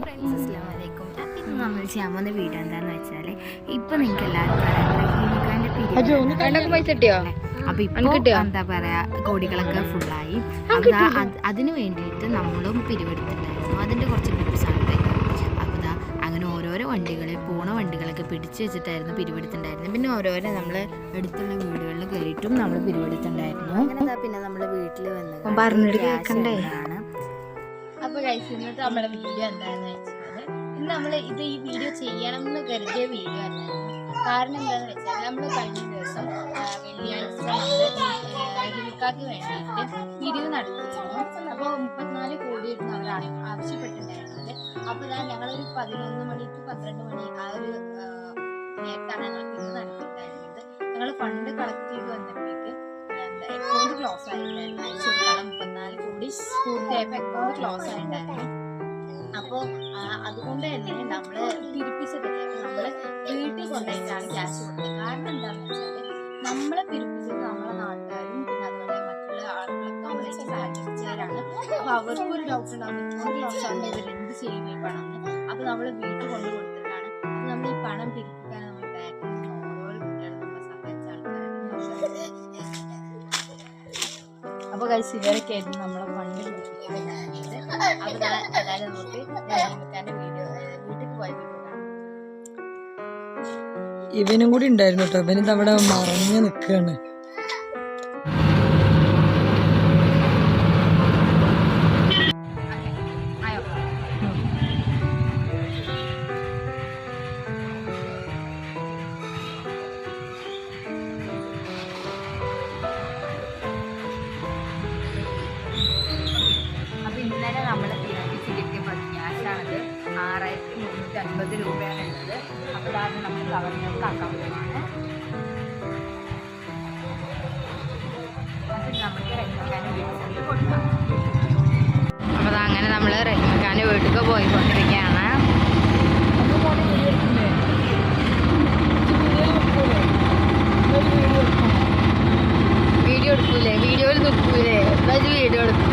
Friends അസ്സലാമു അലൈക്കും. ഇന്ന് നമ്മൾ ചെയ്യാൻ പോകുന്ന വീഡിയോ എന്താണെന്ന് വെച്ചാൽ ഇപ്പം നിങ്ങൾക്ക് എല്ലാവർക്കും അപ്പോൾ ഇപ്പോൾ എന്താ പറയുക കോടികളൊക്കെ ഫുള്ളായി. അതിന് വേണ്ടിയിട്ട് നമ്മളും പിരിവെടുത്തിട്ടുണ്ടായിരുന്നു. അതിൻ്റെ കുറച്ച് ടിപ്സാണ് അപ്പോൾ ഇതാ അങ്ങനെ ഓരോരോ വണ്ടികൾ പോണ വണ്ടികളൊക്കെ പിടിച്ചു വെച്ചിട്ടായിരുന്നു പിരിവെടുത്തിട്ടുണ്ടായിരുന്നു. പിന്നെ ഓരോരോ നമ്മൾ എടുത്തുള്ള വീടുകളിൽ കയറിയിട്ടും നമ്മൾ പിരിവെടുത്തിട്ടുണ്ടായിരുന്നു. അങ്ങനെ പിന്നെ നമ്മൾ വീട്ടിൽ വന്ന് പറഞ്ഞിട്ട് കേൾക്കണ്ടേ. അപ്പോൾ ഗൈസ് ഇന്നത്തെ നമ്മുടെ വീഡിയോ എന്താണെന്ന് വെച്ചാൽ ഇന്ന് നമ്മൾ ഈ വീഡിയോ ചെയ്യണം എന്ന് കരുതിയ വീഡിയോ അല്ലായിരുന്നു. കാരണം എന്താണെന്ന് വെച്ചാൽ നമ്മൾ കഴിഞ്ഞ ദിവസം വെള്ളിയാഴ്ച ഹിൽക്കാക്ക് വേണ്ടിയിട്ട് പിരിവ് നടത്തിയിരുന്നു. അപ്പോൾ 34 കോടിയായിരുന്നു അവരാണ് ആവശ്യപ്പെട്ടിട്ടുണ്ടായിരുന്നത്. അപ്പോൾ ഞങ്ങളൊരു 11 മണി to 12 മണി ആ ഒരു നേരത്താണ് ഞങ്ങൾ പിരിവ് നടത്തിയിട്ടുണ്ടായിരുന്നത്. ഞങ്ങൾ ഫണ്ട് കളക്ട് ചെയ്ത് വന്നപ്പോഴേക്ക് അക്കൗണ്ട് ക്ലോസ് ആയിട്ടുണ്ടായിരുന്നു. അയച്ചു കൊടുക്കണം 34 കോടി പൂർത്തിയായപ്പോൾ അക്കൗണ്ട് ക്ലോസ് ആയിട്ടുണ്ടായിരുന്നു. അപ്പോൾ അതുകൊണ്ട് തന്നെ നമ്മൾ പിരിപ്പിച്ചിട്ടില്ല. നമ്മൾ വീട്ടിൽ കൊണ്ടുപോയിട്ടാണ് ക്യാഷ് കൊടുത്തത്. കാരണം എന്താണെന്ന് വെച്ചാൽ നമ്മളെ പിരിപ്പിച്ചത് നമ്മളെ നാട്ടുകാരും പിന്നെ അതുപോലെ മറ്റുള്ള ആളുകളൊക്കെ നമ്മളേക്ക് സഹകരിച്ചവരാണ്. അപ്പോൾ അവർക്കൊരു ഡൗട്ട് ഉണ്ടാവും അക്കൗണ്ട് ക്ലോസ് ആകുമ്പോൾ ഇവർ എന്ത് ചെയ്യും ഈ പണം എന്ന്. അപ്പോൾ നമ്മൾ വീട്ടിൽ കൊണ്ടു കൊടുത്തിട്ടാണ്. അപ്പോൾ നമ്മൾ ഈ പണം പിരിപ്പിക്കാൻ നമ്മൾ ബാങ്കിൽ നിന്ന് ഓരോ കുട്ടികളും നമ്മളെ സഹായിച്ച ആൾക്കാരാണ്. അപ്പോൾ കഴിച്ച് ഇവരൊക്കെ ആയിരുന്നു നമ്മളെ ഫണ്ട് പിടിപ്പിക്കുന്നത്. അപ്പോൾ അതായത് നമുക്ക് റഹീമക്കാൻ്റെ വീഡിയോ വീട്ടിൽ പോയ വീഡിയോ ഇവനും കൂടി ഉണ്ടായിരുന്നു കേട്ടോ. ഇവനിത് അവിടെ മറഞ്ഞു നിൽക്കുകയാണ്. ഇന്നലെ നമ്മൾ പിരിപ്പിച്ച് കിട്ടിയ ക്യാഷാണിത്. 6350 രൂപയാണ് ഉള്ളത്. അപ്പോൾ അതാണ് നമ്മൾ ഗവൺമെൻറ് അക്കൗണ്ടിലാണ്. അത് നമുക്ക് റഹീമക്കാൻ്റെ വീട്ടിൽ കൊടുക്കാം. അപ്പോൾ അങ്ങനെ നമ്മൾ റഹീമക്കാൻ്റെ വീട്ടിൽ പോയിക്കൊണ്ടിരിക്കുകയാണ്. വീഡിയോ എടുക്കൂലേ? വീഡിയോയിൽ നിൽക്കൂലേ? വീഡിയോ എടുക്കും.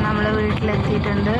നമ്മൾ വീട്ടിലെത്തിയിട്ടുണ്ട്.